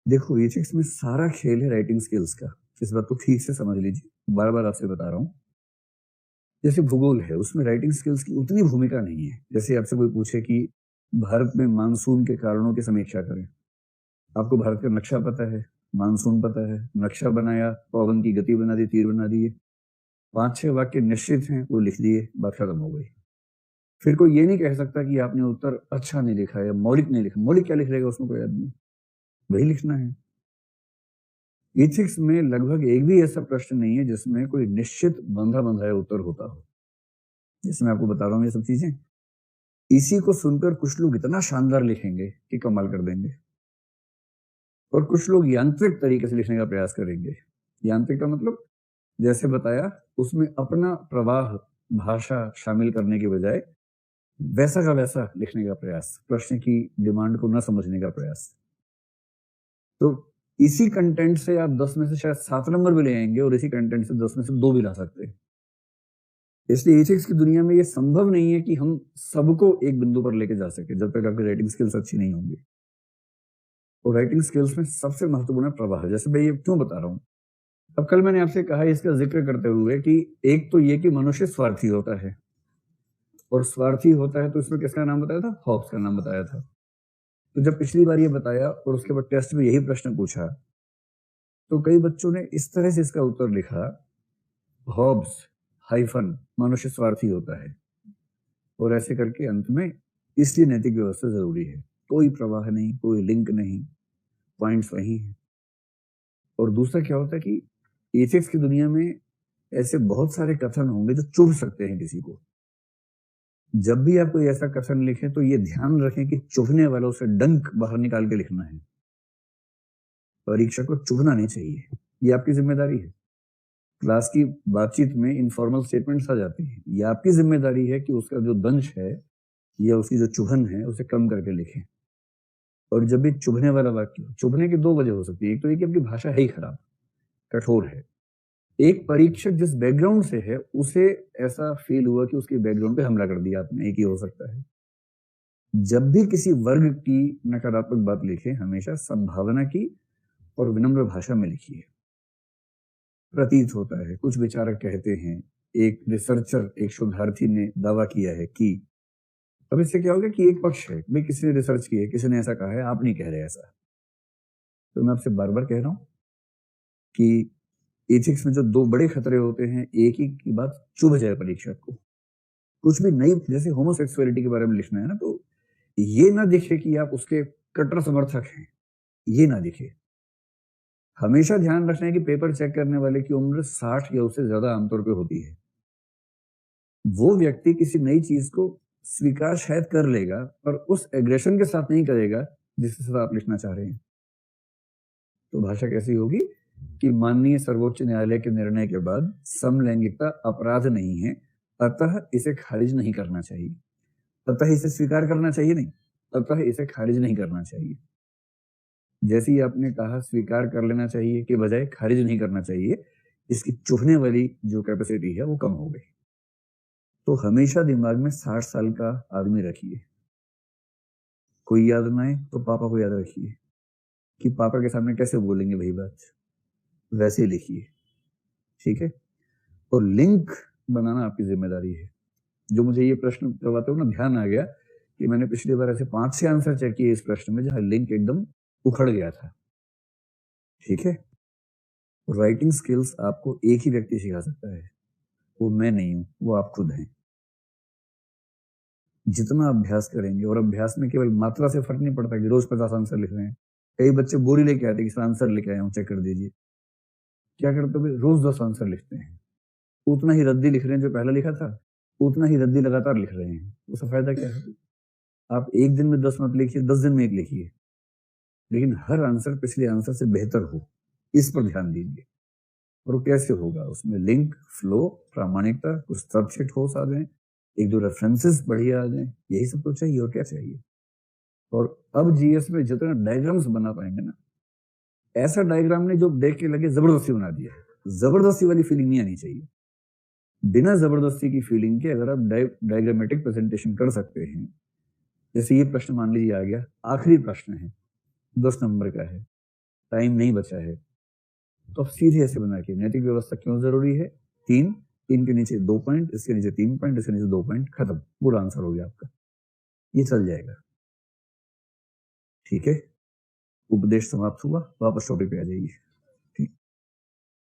देखो, ये चीज़ में सारा खेल है राइटिंग स्किल्स का। इस बात को ठीक से समझ लीजिए, बार-बार आपसे बता रहा हूँ। जैसे भूगोल है, उसमें राइटिंग स्किल्स की उतनी भूमिका नहीं है। जैसे आपसे कोई पूछे कि भारत में मानसून के कारणों की समीक्षा करें। आपको भारत का नक्शा पता है, मानसून पता है, नक्शा बनाया, पवन की गति बना दी, तीर बना दिए, 5-6 वाक्य निश्चित हैं, वो लिख दिए, बात खत्म हो गई। फिर कोई ये नहीं कह सकता कि आपने उत्तर अच्छा नहीं लिखा या मौलिक नहीं लिखा। मौलिक क्या लिख लेगा उसमें कोई आदमी? वही लिखना है। एथिक्स में लगभग एक भी ऐसा प्रश्न नहीं है जिसमें कोई निश्चित बंधा-बंधाया उत्तर होता हो। जैसे मैं आपको बता रहा हूँ ये सब चीजें, इसी को सुनकर कुछ लोग इतना शानदार लिखेंगे कि कमाल कर देंगे, और कुछ लोग यांत्रिक तरीके से लिखने का प्रयास करेंगे। यांत्रिक का मतलब, जैसे बताया, उसमें अपना प्रवाह, भाषा शामिल करने के बजाय वैसा का वैसा लिखने का प्रयास, प्रश्न की डिमांड को न समझने का प्रयास। तो इसी कंटेंट से आप 10 में से शायद 7 नंबर भी ले आएंगे, और इसी कंटेंट से 10 में से 2 भी ला सकते हैं। इसलिए एथिक्स की दुनिया में ये संभव नहीं है कि हम सबको एक बिंदु पर लेके जा सके जब तक आपकी राइटिंग स्किल्स अच्छी नहीं होंगी। और राइटिंग स्किल्स में सबसे महत्वपूर्ण है प्रवाह। जैसे मैं ये क्यों बता रहा हूँ, अब कल मैंने आपसे कहा इसका जिक्र करते हुए कि एक तो ये कि मनुष्य स्वार्थी होता है, और स्वार्थी होता है तो इसमें किसका नाम बताया था? हॉब्स का नाम बताया था। तो जब पिछली बार ये बताया और उसके बाद टेस्ट में यही प्रश्न पूछा, तो कई बच्चों ने इस तरह से इसका उत्तर लिखा, हॉब्स हाइफन मनुष्य स्वार्थी होता है, और ऐसे करके अंत में इसलिए नैतिक व्यवस्था जरूरी है। कोई प्रवाह नहीं, कोई लिंक नहीं, पॉइंट्स वही हैं। और दूसरा क्या होता है कि एथिक्स की दुनिया में ऐसे बहुत सारे कथन होंगे जो चुभ सकते हैं किसी को। जब भी आप कोई ऐसा कथन लिखें तो ये ध्यान रखें कि चुभने वालों से डंक बाहर निकाल के लिखना है। परीक्षा को चुभना नहीं चाहिए, ये आपकी जिम्मेदारी है। क्लास की बातचीत में इनफॉर्मल स्टेटमेंट्स आ जाती हैं, ये आपकी जिम्मेदारी है कि उसका जो दंश है या उसकी जो चुभन है उसे कम करके लिखें। और जब भी चुभने वाला वाक्य, चुभने की 2 वजह हो सकती है। एक तो ये कि आपकी भाषा है ही खराब, कठोर है। एक परीक्षक जिस बैकग्राउंड से है उसे ऐसा फील हुआ कि उसके बैकग्राउंड पे हमला कर दिया आपने, एक ही हो सकता है। जब भी किसी वर्ग की नकारात्मक बात लिखें, हमेशा संभावना की और विनम्र भाषा में लिखिए। प्रतीत होता है, कुछ विचारक कहते हैं, एक रिसर्चर, एक शोधार्थी ने दावा किया है कि, अब इससे क्या होगा कि एक पक्ष है, भाई किसी ने रिसर्च की है, किसी ने ऐसा कहा है, आप नहीं कह रहे ऐसा। तो मैं आपसे बार बार कह रहा हूं कि एथिक्स में जो 2 बड़े खतरे होते हैं, एक ही की बात चुभ जाए परीक्षक को। कुछ भी नई, जैसे होमोसेक्सुअलिटी के बारे में लिखना है ना, तो ये ना दिखे कि आप उसके कट्टर समर्थक हैं, ये ना दिखे। हमेशा ध्यान रखना है कि पेपर चेक करने वाले की उम्र 60 या उससे ज्यादा आमतौर पे होती है। वो व्यक्ति किसी नई चीज को स्वीकार शायद कर लेगा, पर उस एग्रेशन के साथ नहीं करेगा जिसके साथ आप लिखना चाह रहे हैं। तो भाषा कैसी होगी कि माननीय सर्वोच्च न्यायालय के निर्णय के बाद समलैंगिकता अपराध नहीं है, अतः इसे खारिज नहीं करना चाहिए। अतः इसे स्वीकार करना चाहिए नहीं, अतः इसे खारिज नहीं करना चाहिए। जैसे ही आपने कहा स्वीकार कर लेना चाहिए के बजाय खारिज नहीं करना चाहिए, इसकी चुभने वाली जो कैपेसिटी है वो कम हो गई। तो हमेशा दिमाग में 60 साल का आदमी रखिए। कोई याद ना आए तो पापा को याद रखिए कि पापा के सामने कैसे बोलेंगे वही बात, वैसे लिखिए, ठीक है। और लिंक बनाना आपकी जिम्मेदारी है। जो मुझे ये प्रश्न करवाते हुए ना ध्यान आ गया कि मैंने पिछली बार ऐसे 5-6 आंसर चेक किए इस प्रश्न में जहां लिंक एकदम उखड़ गया था, ठीक है। राइटिंग स्किल्स आपको एक ही व्यक्ति सिखा सकता है, वो मैं नहीं हूं, वो आप खुद हैं। जितना अभ्यास करेंगे, और अभ्यास में केवल मात्रा से फर्क नहीं पड़ता कि रोज 50 आंसर लिख रहे हैं। कई बच्चे बोरी लेके आते हैं कि आंसर लेके आया हूं, चेक कर दीजिए। क्या करते हो, रोज 10 आंसर लिखते हैं, उतना ही रद्दी लिख रहे हैं जो पहला लिखा था, उतना ही रद्दी लगातार लिख रहे हैं। उसका फायदा क्या है? आप एक दिन में 10 मत लिखिए, 10 दिन में 1 लिखिए, लेकिन हर आंसर पिछले आंसर से बेहतर हो, इस पर ध्यान दीजिए। और वो कैसे होगा? उसमें लिंक, फ्लो, प्रामाणिकता, कुछ तथ्य ठोस आ जाए, 1-2 रेफरेंसेस बढ़िया आ जाए, यही सब तो चाहिए, और क्या चाहिए। और अब जीएस में जितना डायग्राम्स बना पाएंगे ना, ऐसा डायग्राम ने जो देख के लगे जबरदस्ती बना दिया है, जबरदस्ती वाली फीलिंग नहीं आनी चाहिए। बिना जबरदस्ती की फीलिंग के अगर आप डायग्रामेटिक प्रेजेंटेशन कर सकते हैं, जैसे ये प्रश्न मान लीजिए आ गया, आखिरी प्रश्न है, 10 नंबर का है, टाइम नहीं बचा है, तो अब सीधे ऐसे बना के नैतिक व्यवस्था क्यों जरूरी है, 3, 3 के नीचे 2 पॉइंट, इसके नीचे 3 पॉइंट, इसके नीचे 2 पॉइंट, खत्म, पूरा आंसर हो गया आपका। ये चल जाएगा, ठीक है। उपदेश समाप्त हुआ, वापस टॉपिक पे आ जाइए।